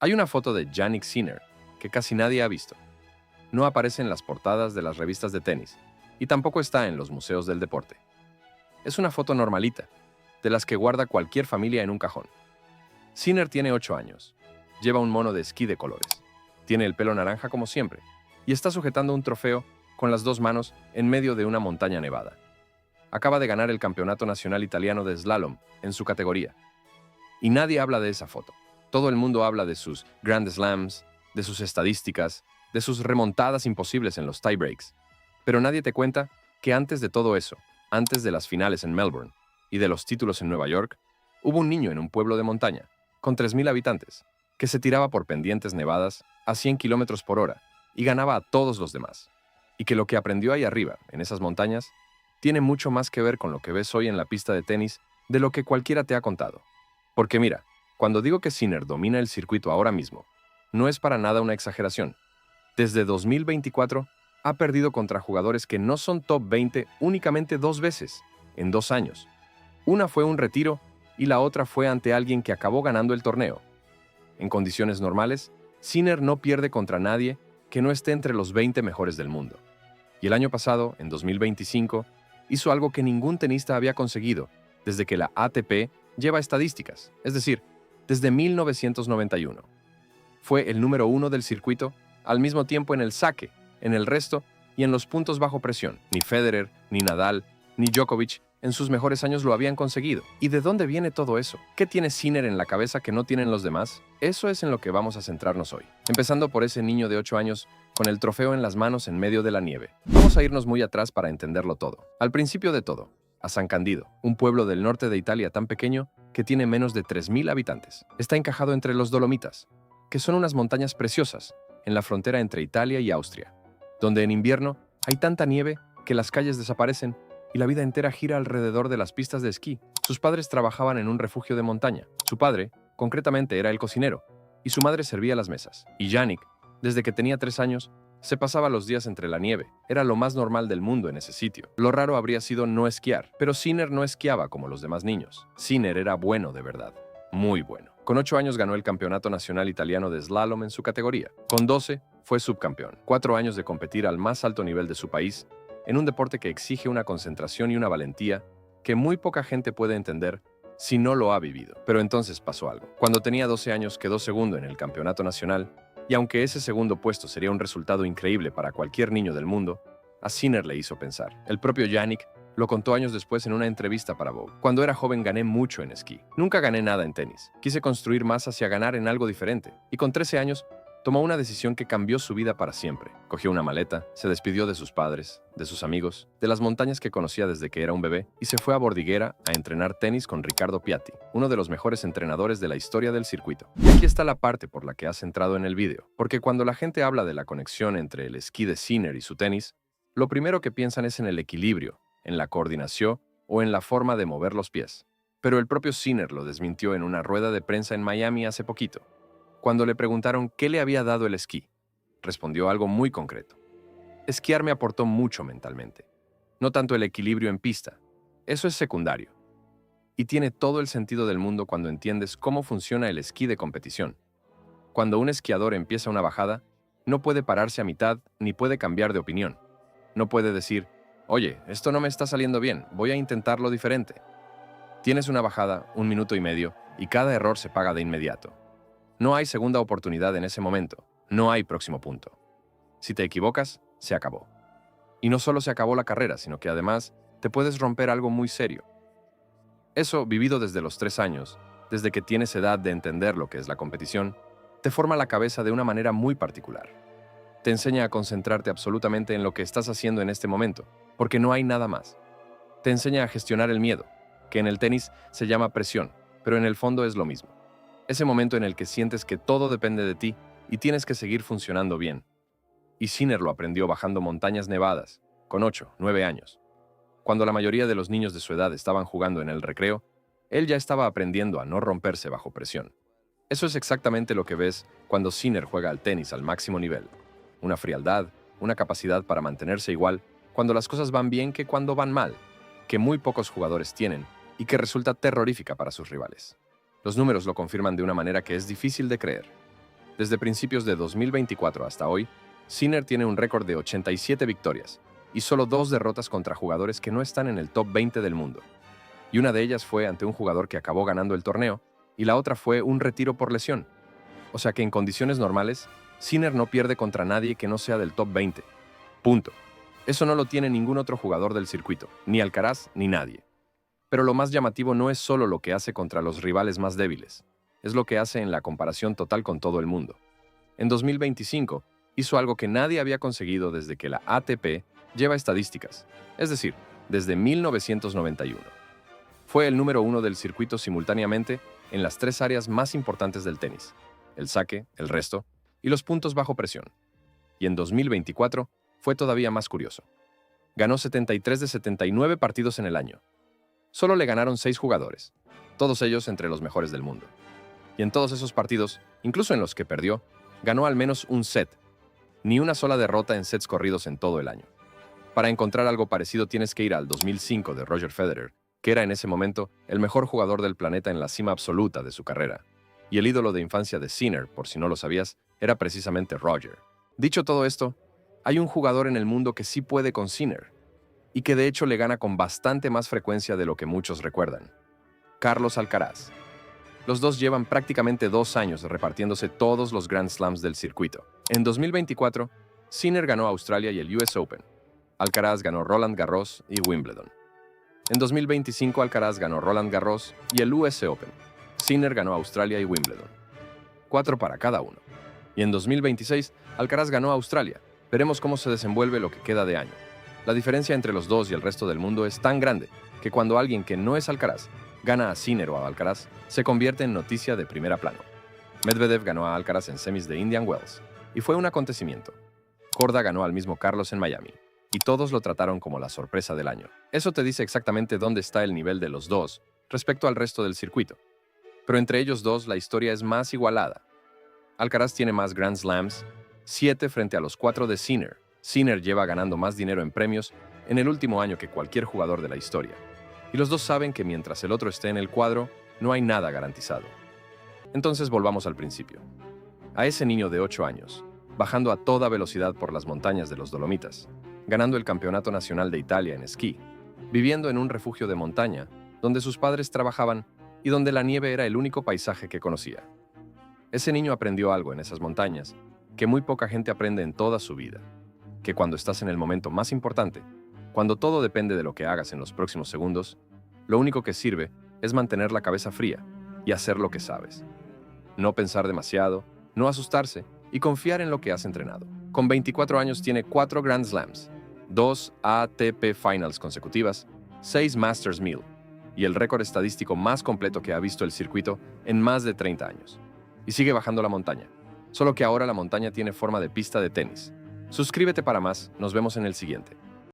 Hay una foto de Jannik Sinner que casi nadie ha visto. No aparece en las portadas de las revistas de tenis y tampoco está en los museos del deporte. Es una foto normalita, de las que guarda cualquier familia en un cajón. Sinner tiene 8 años. Lleva un mono de esquí de colores. Tiene el pelo naranja como siempre y está sujetando un trofeo con las dos manos en medio de una montaña nevada. Acaba de ganar el Campeonato Nacional Italiano de Slalom en su categoría. Y nadie habla de esa foto. Todo el mundo habla de sus Grand Slams, de sus estadísticas, de sus remontadas imposibles en los tiebreaks. Pero nadie te cuenta que antes de todo eso, antes de las finales en Melbourne y de los títulos en Nueva York, hubo un niño en un pueblo de montaña, con 3.000 habitantes, que se tiraba por pendientes nevadas a 100 kilómetros por hora y ganaba a todos los demás. Y que lo que aprendió ahí arriba, en esas montañas, tiene mucho más que ver con lo que ves hoy en la pista de tenis de lo que cualquiera te ha contado. Porque mira, cuando digo que Sinner domina el circuito ahora mismo, no es para nada una exageración. Desde 2024 ha perdido contra jugadores que no son top 20 únicamente 2 veces, en 2 años. Una fue un retiro y la otra fue ante alguien que acabó ganando el torneo. En condiciones normales, Sinner no pierde contra nadie que no esté entre los 20 mejores del mundo. Y el año pasado, en 2025, hizo algo que ningún tenista había conseguido desde que la ATP lleva estadísticas, es decir, desde 1991. Fue el número 1 del circuito, al mismo tiempo en el saque, en el resto y en los puntos bajo presión. Ni Federer, ni Nadal, ni Djokovic en sus mejores años lo habían conseguido. ¿Y de dónde viene todo eso? ¿Qué tiene Sinner en la cabeza que no tienen los demás? Eso es en lo que vamos a centrarnos hoy. Empezando por ese niño de 8 años con el trofeo en las manos en medio de la nieve. Vamos a irnos muy atrás para entenderlo todo. Al principio de todo, a San Candido, un pueblo del norte de Italia tan pequeño que tiene menos de 3.000 habitantes. Está encajado entre los Dolomitas, que son unas montañas preciosas en la frontera entre Italia y Austria, donde en invierno hay tanta nieve que las calles desaparecen y la vida entera gira alrededor de las pistas de esquí. Sus padres trabajaban en un refugio de montaña. Su padre, concretamente, era el cocinero, y su madre servía las mesas. Y Jannik, desde que tenía 3 años, se pasaba los días entre la nieve. Era lo más normal del mundo en ese sitio. Lo raro habría sido no esquiar, pero Sinner no esquiaba como los demás niños. Sinner era bueno de verdad, muy bueno. Con 8 años ganó el Campeonato Nacional Italiano de Slalom en su categoría. Con 12 fue subcampeón. 4 años de competir al más alto nivel de su país, en un deporte que exige una concentración y una valentía que muy poca gente puede entender si no lo ha vivido. Pero entonces pasó algo. Cuando tenía 12 años quedó segundo en el campeonato nacional, y aunque ese segundo puesto sería un resultado increíble para cualquier niño del mundo, a Sinner le hizo pensar. El propio Jannik lo contó años después en una entrevista para Vogue. Cuando era joven gané mucho en esquí. Nunca gané nada en tenis. Quise construir más hacia ganar en algo diferente. Y con 13 años tomó una decisión que cambió su vida para siempre. Cogió una maleta, se despidió de sus padres, de sus amigos, de las montañas que conocía desde que era un bebé y se fue a Bordighera a entrenar tenis con Riccardo Piatti, uno de los mejores entrenadores de la historia del circuito. Y aquí está la parte por la que has entrado en el vídeo, porque cuando la gente habla de la conexión entre el esquí de Sinner y su tenis, lo primero que piensan es en el equilibrio, en la coordinación o en la forma de mover los pies. Pero el propio Sinner lo desmintió en una rueda de prensa en Miami hace poquito. Cuando le preguntaron qué le había dado el esquí, respondió algo muy concreto. Esquiar me aportó mucho mentalmente. No tanto el equilibrio en pista. Eso es secundario. Y tiene todo el sentido del mundo cuando entiendes cómo funciona el esquí de competición. Cuando un esquiador empieza una bajada, no puede pararse a mitad ni puede cambiar de opinión. No puede decir, oye, esto no me está saliendo bien, voy a intentarlo diferente. Tienes una bajada, 1 minuto y medio, y cada error se paga de inmediato. No hay segunda oportunidad en ese momento, no hay próximo punto. Si te equivocas, se acabó. Y no solo se acabó la carrera, sino que además te puedes romper algo muy serio. Eso, vivido desde los 3 años, desde que tienes edad de entender lo que es la competición, te forma la cabeza de una manera muy particular. Te enseña a concentrarte absolutamente en lo que estás haciendo en este momento, porque no hay nada más. Te enseña a gestionar el miedo, que en el tenis se llama presión, pero en el fondo es lo mismo. Ese momento en el que sientes que todo depende de ti y tienes que seguir funcionando bien. Y Sinner lo aprendió bajando montañas nevadas, con 8, 9 años. Cuando la mayoría de los niños de su edad estaban jugando en el recreo, él ya estaba aprendiendo a no romperse bajo presión. Eso es exactamente lo que ves cuando Sinner juega al tenis al máximo nivel. Una frialdad, una capacidad para mantenerse igual cuando las cosas van bien que cuando van mal, que muy pocos jugadores tienen y que resulta terrorífica para sus rivales. Los números lo confirman de una manera que es difícil de creer. Desde principios de 2024 hasta hoy, Sinner tiene un récord de 87 victorias y solo 2 derrotas contra jugadores que no están en el top 20 del mundo. Y una de ellas fue ante un jugador que acabó ganando el torneo y la otra fue un retiro por lesión. O sea que en condiciones normales, Sinner no pierde contra nadie que no sea del top 20. Punto. Eso no lo tiene ningún otro jugador del circuito, ni Alcaraz ni nadie. Pero lo más llamativo no es solo lo que hace contra los rivales más débiles, es lo que hace en la comparación total con todo el mundo. En 2025, hizo algo que nadie había conseguido desde que la ATP lleva estadísticas, es decir, desde 1991. Fue el número 1 del circuito simultáneamente en las 3 áreas más importantes del tenis: el saque, el resto y los puntos bajo presión. Y en 2024 fue todavía más curioso. Ganó 73 de 79 partidos en el año. Solo le ganaron 6 jugadores, todos ellos entre los mejores del mundo. Y en todos esos partidos, incluso en los que perdió, ganó al menos un set. Ni una sola derrota en sets corridos en todo el año. Para encontrar algo parecido tienes que ir al 2005 de Roger Federer, que era en ese momento el mejor jugador del planeta en la cima absoluta de su carrera. Y el ídolo de infancia de Sinner, por si no lo sabías, era precisamente Roger. Dicho todo esto, hay un jugador en el mundo que sí puede con Sinner, y que de hecho le gana con bastante más frecuencia de lo que muchos recuerdan: Carlos Alcaraz. Los dos llevan prácticamente 2 años repartiéndose todos los Grand Slams del circuito. En 2024, Sinner ganó Australia y el US Open. Alcaraz ganó Roland Garros y Wimbledon. En 2025, Alcaraz ganó Roland Garros y el US Open. Sinner ganó Australia y Wimbledon. 4 para cada uno. Y en 2026, Alcaraz ganó Australia. Veremos cómo se desenvuelve lo que queda de año. La diferencia entre los dos y el resto del mundo es tan grande que cuando alguien que no es Alcaraz gana a Sinner o a Alcaraz, se convierte en noticia de primera plano. Medvedev ganó a Alcaraz en semis de Indian Wells, y fue un acontecimiento. Korda ganó al mismo Carlos en Miami, y todos lo trataron como la sorpresa del año. Eso te dice exactamente dónde está el nivel de los dos respecto al resto del circuito. Pero entre ellos dos la historia es más igualada. Alcaraz tiene más Grand Slams, 7 frente a los 4 de Sinner. Sinner lleva ganando más dinero en premios en el último año que cualquier jugador de la historia. Y los dos saben que mientras el otro esté en el cuadro, no hay nada garantizado. Entonces volvamos al principio. A ese niño de 8 años, bajando a toda velocidad por las montañas de los Dolomitas, ganando el Campeonato Nacional de Italia en esquí, viviendo en un refugio de montaña, donde sus padres trabajaban y donde la nieve era el único paisaje que conocía. Ese niño aprendió algo en esas montañas que muy poca gente aprende en toda su vida, que cuando estás en el momento más importante, cuando todo depende de lo que hagas en los próximos segundos, lo único que sirve es mantener la cabeza fría y hacer lo que sabes. No pensar demasiado, no asustarse y confiar en lo que has entrenado. Con 24 años tiene 4 Grand Slams, 2 ATP Finals consecutivas, 6 Masters 1000 y el récord estadístico más completo que ha visto el circuito en más de 30 años. Y sigue bajando la montaña, solo que ahora la montaña tiene forma de pista de tenis. Suscríbete para más, nos vemos en el siguiente.